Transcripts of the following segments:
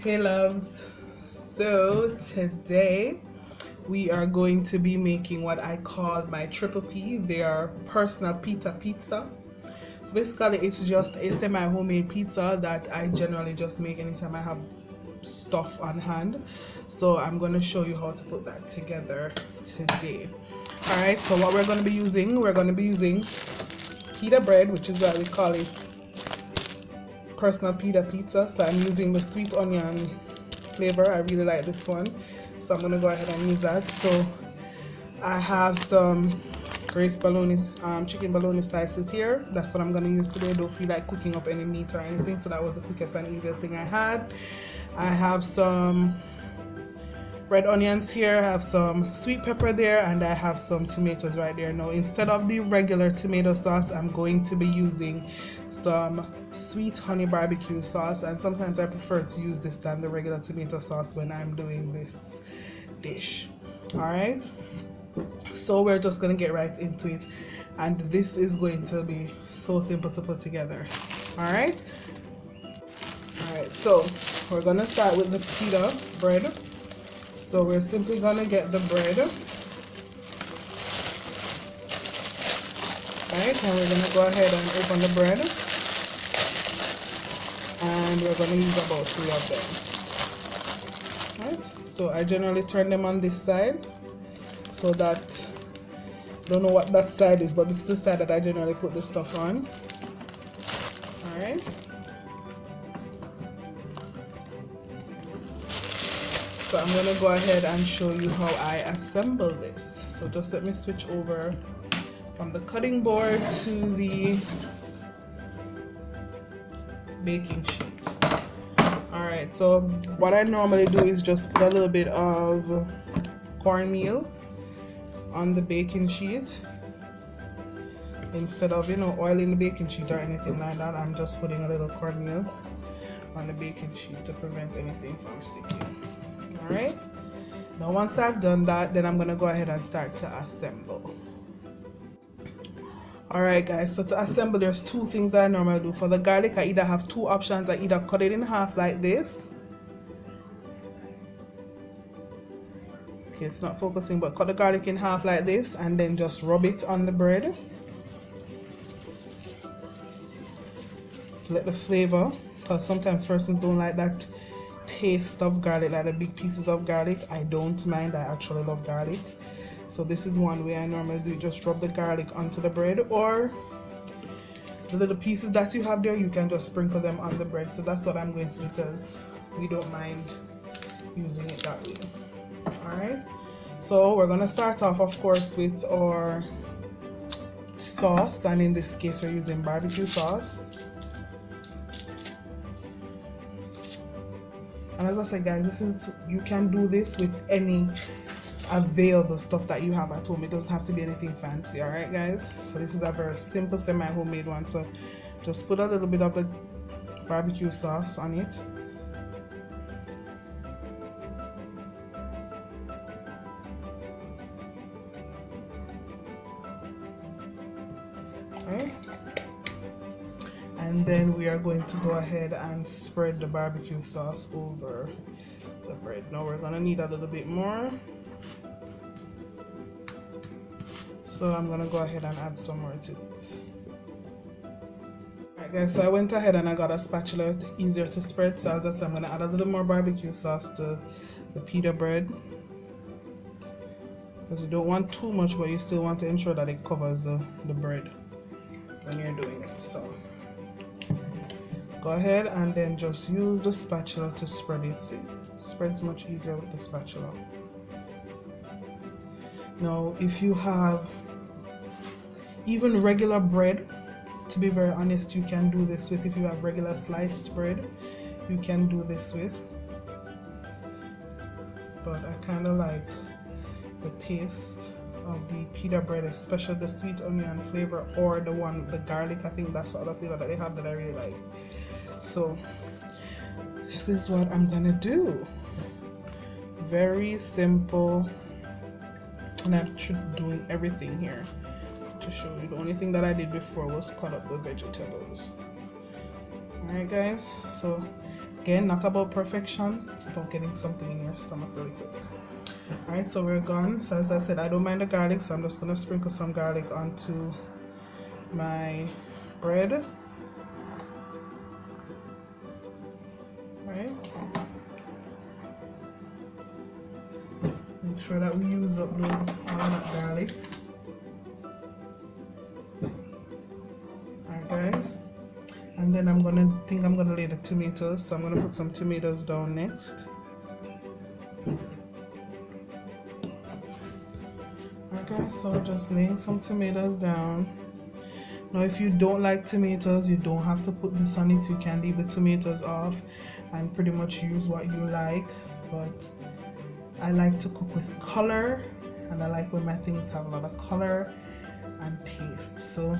Hey loves, so today we are going to be making what I call my triple P. They are personal pita pizza. So basically it's just a semi-homemade pizza that I generally just make anytime I have stuff on hand. So I'm going to show you how to put that together today. Alright, so what we're going to be using, pita bread, which is why we call it personal pita pizza. So I'm using the sweet onion flavor. I really like this one, so I'm gonna go ahead and use that. So I have some braised bologna, chicken bologna slices here. That's what I'm gonna use today. Don't feel like cooking up any meat or anything, so that was the quickest and easiest thing I had. I have some red onions here, I have some sweet pepper there, and I have some tomatoes right there. Now instead of the regular tomato sauce, I'm going to be using some sweet honey barbecue sauce, and sometimes I prefer to use this than the regular tomato sauce when I'm doing this dish. Alright, so we're just gonna get right into it, and this is going to be so simple to put together. Alright, so we're gonna start with the pita bread. So we're simply gonna get the bread, right, and we're gonna go ahead and open the bread, and we're gonna use about 3 of them. Right, so I generally turn them on this side, so that, don't know what that side is, but this is the side that I generally put the stuff on. Alright, so I'm going to go ahead and show you how I assemble this. So just let me switch over from the cutting board to the baking sheet. Alright, so what I normally do is just put a little bit of cornmeal on the baking sheet. Instead of, oiling the baking sheet or anything like that, I'm just putting a little cornmeal on the baking sheet to prevent anything from sticking. Alright, now once I've done that, then I'm going to go ahead and start to assemble. Alright guys, so to assemble, there's 2 things that I normally do. For the garlic, I either have 2 options. I either cut it in half like this. Okay, it's not focusing, but cut the garlic in half like this and then just rub it on the bread. Let the flavor, because sometimes persons don't like that taste of garlic, like the big pieces of garlic. I don't mind, I actually love garlic. So this is one way I normally do it. Just rub the garlic onto the bread, or the little pieces that you have there, you can just sprinkle them on the bread. So that's what I'm going to do, because we don't mind using it that way. Alright, so we're going to start off, of course, with our sauce, and in this case we're using barbecue sauce. And as I said guys, you can do this with any available stuff that you have at home. It doesn't have to be anything fancy. Alright guys, so this is a very simple semi-homemade one. So just put a little bit of the barbecue sauce on it. Okay. And then we are going to go ahead and spread the barbecue sauce over the bread. Now we're gonna need a little bit more, so I'm gonna go ahead and add some more to this. Alright guys, so I went ahead and I got a spatula, easier to spread. So as I said, I'm gonna add a little more barbecue sauce to the pita bread, because you don't want too much, but you still want to ensure that it covers the bread when you're doing it. So go ahead and then just use the spatula to spread it. See, spreads much easier with the spatula. Now if you have even regular bread, to be very honest, you can do this with. If you have regular sliced bread, you can do this with, but I kind of like the taste of the pita bread, especially the sweet onion flavor, or the garlic. I think that's the other flavor that they have that I really like. So this is what I'm gonna do. Very simple, and I'm doing everything here to show you. The only thing that I did before was cut up the vegetables. Alright guys, so Again, not about perfection, it's about getting something in your stomach really quick. Alright, so we're gone. So as I said, I don't mind the garlic, so I'm just going to sprinkle some garlic onto my bread. Right. Make sure that we use up all that garlic. Alright guys. And then I'm gonna lay the tomatoes, so I'm gonna put some tomatoes down next. Okay, so I'm just laying some tomatoes down. Now if you don't like tomatoes, you don't have to put this on it. You can leave the tomatoes off and pretty much use what you like. But I like to cook with color, and I like when my things have a lot of color and taste. So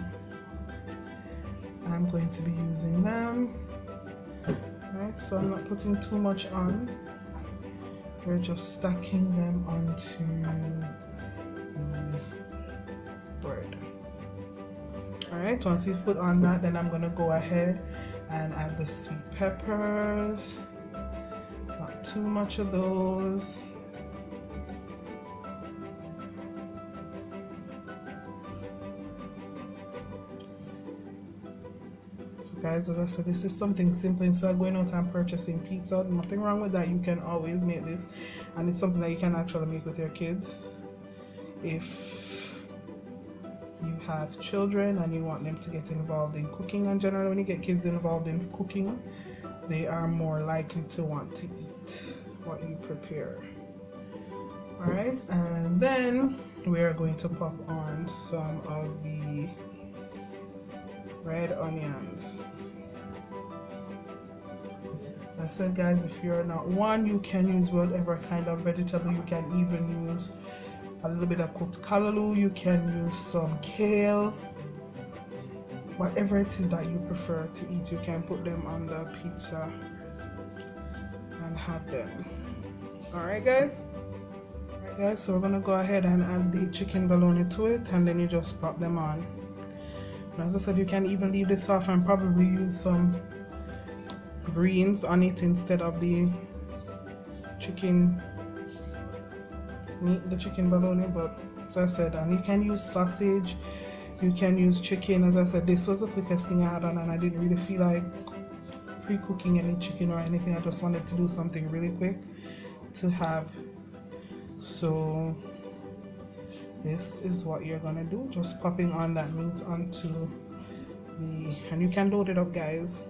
I'm going to be using them. Right, so I'm not putting too much on. We're just stacking them onto the bread. Alright, once we put on that, then I'm gonna go ahead and add the sweet peppers. Not too much of those. Guys, as I said, this is something simple. Instead of going out and purchasing pizza, nothing wrong with that. You can always make this, and it's something that you can actually make with your kids. If you have children and you want them to get involved in cooking, and generally when you get kids involved in cooking, they are more likely to want to eat what you prepare. Alright, and then we are going to pop on some of the red onions. As I said, guys, if you're not one, you can use whatever kind of vegetable. You can even use a little bit of cooked callaloo. You can use some kale. Whatever it is that you prefer to eat, you can put them on the pizza and have them. Alright guys? Alright guys, so we're gonna go ahead and add the chicken bologna to it, and then you just pop them on. As I said, you can even leave this off and probably use some greens on it instead of the chicken meat, the chicken bologna. But as I said, and you can use sausage, you can use chicken. As I said, this was the quickest thing I had on, and I didn't really feel like pre-cooking any chicken or anything. I just wanted to do something really quick to have. So this is what you're gonna do, just popping on that meat onto the, and you can load it up, guys,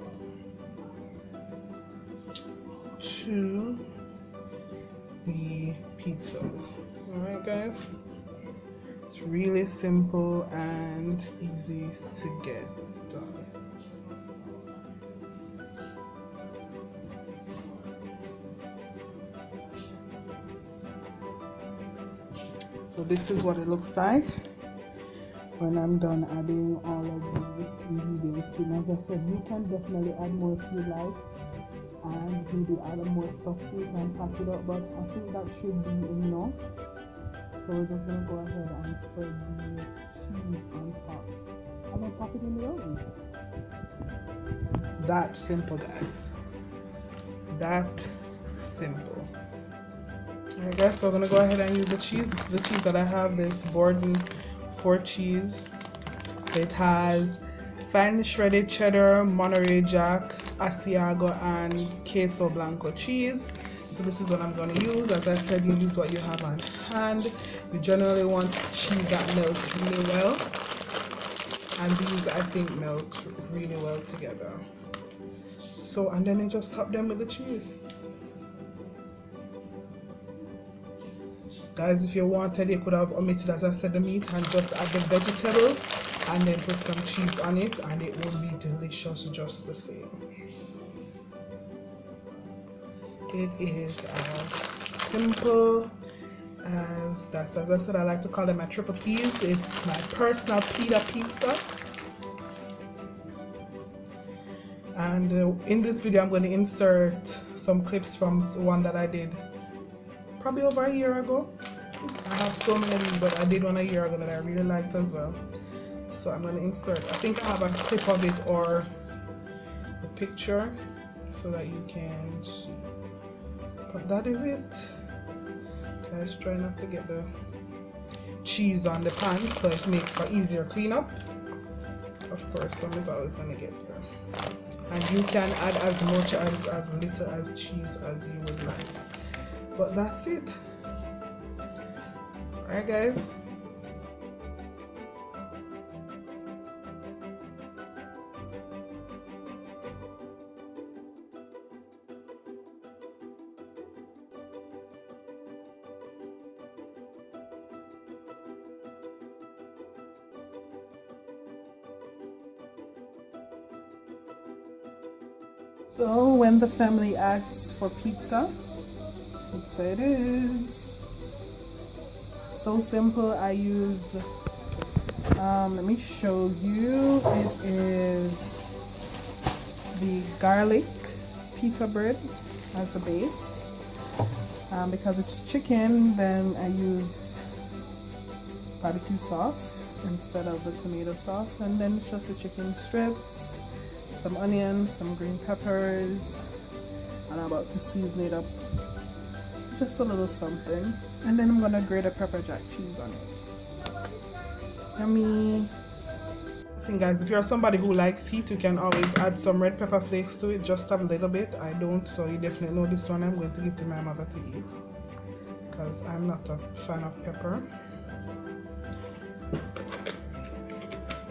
to the pizzas. Alright guys, it's really simple and easy to get done. So this is what it looks like when I'm done adding all of the ingredients to it. As I said, you can definitely add more if you like, and maybe add more stuff to it and pack it up, but I think that should be enough. So we're just going to go ahead and spread the cheese on top and then pop it in the oven. It's that simple, guys. That simple. Alright guys, so I'm going to go ahead and use the cheese. This is the cheese that I have, this Borden 4 cheese. So it has finely shredded cheddar, Monterey Jack, Asiago, and Queso Blanco cheese. So this is what I'm going to use. As I said, you use what you have on hand. You generally want cheese that melts really well, and these I think melt really well together. So, and then you just top them with the cheese. Guys, if you wanted, you could have omitted, as I said, the meat and just add the vegetable and then put some cheese on it, and it will be delicious just the same. It is as simple as that. As I said, I like to call them my triple P's. It's my personal PITA pizza. And in this video, I'm going to insert some clips from one that I did probably over a year ago. I have so many, but I did one a year ago that I really liked as well. So I'm going to insert, I think I have a clip of it or a picture. so that you can see. But that is it. Guys, try not to get the cheese on the pan so it makes for easier cleanup. Of course, some is always gonna get there. And you can add as much as little as cheese as you would like. But that's it. Alright guys. So when the family asks for pizza, pizza it is. So simple. I used, let me show you. It is the garlic pita bread as the base. Because it's chicken, then I used barbecue sauce instead of the tomato sauce, and then it's just the chicken strips, some onions, some green peppers, and I'm about to season it up just a little something, and then I'm gonna grate a pepper jack cheese on it. Yummy. I think guys, if you're somebody who likes heat, you can always add some red pepper flakes to it, just a little bit. I don't, so you definitely know this one I'm going to give to my mother to eat because I'm not a fan of pepper.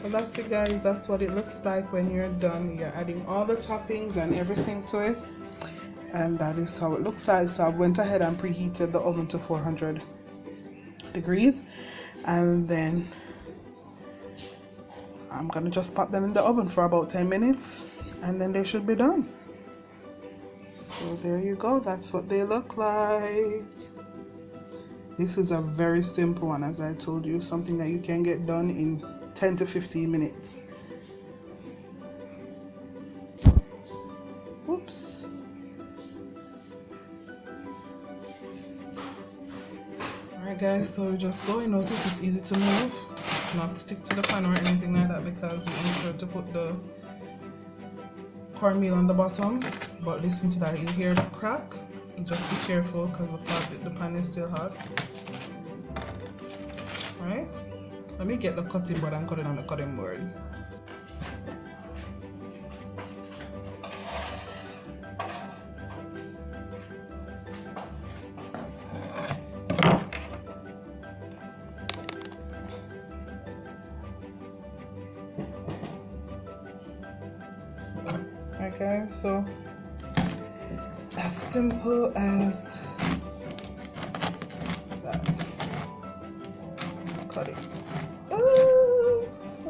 Well, that's it guys, that's what it looks like when you're done. You're adding all the toppings and everything to it, and that is how it looks like. So I went ahead and preheated the oven to 400 degrees, and then I'm gonna just pop them in the oven for about 10 minutes and then they should be done. So there you go, that's what they look like. This is a very simple one, as I told you, something that you can get done in 10 to 15 minutes. Whoops. Alright guys, so just go and notice it's easy to move, not stick to the pan or anything like that, because you ensure to put the cornmeal on the bottom. But listen to that, you hear the crack, just be careful because the pan is still hot. Right? Let me get the cutting board and cut it on the cutting board. Okay, so as simple as that. Cut it. Oh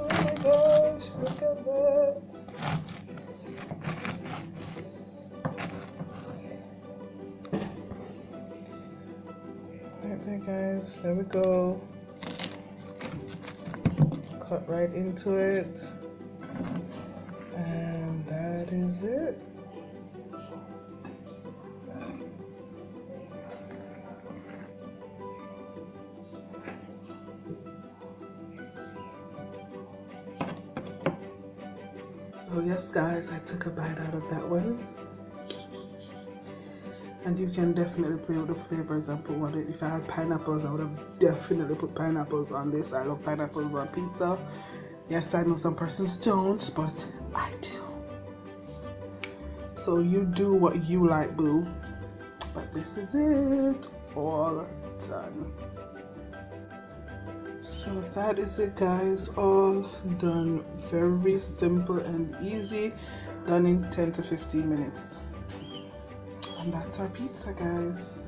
my gosh, look at that. Right there guys, there we go. Cut right into it. And that is it. So yes guys, I took a bite out of that one. And you can definitely play with the flavors and put what it. If I had pineapples, I would have definitely put pineapples on this. I love pineapples on pizza. Yes, I know some persons don't, but I do. So you do what you like, boo. But this is it, all done. So that is it guys, all done. Very simple and easy, done in 10 to 15 minutes. And that's our pizza guys.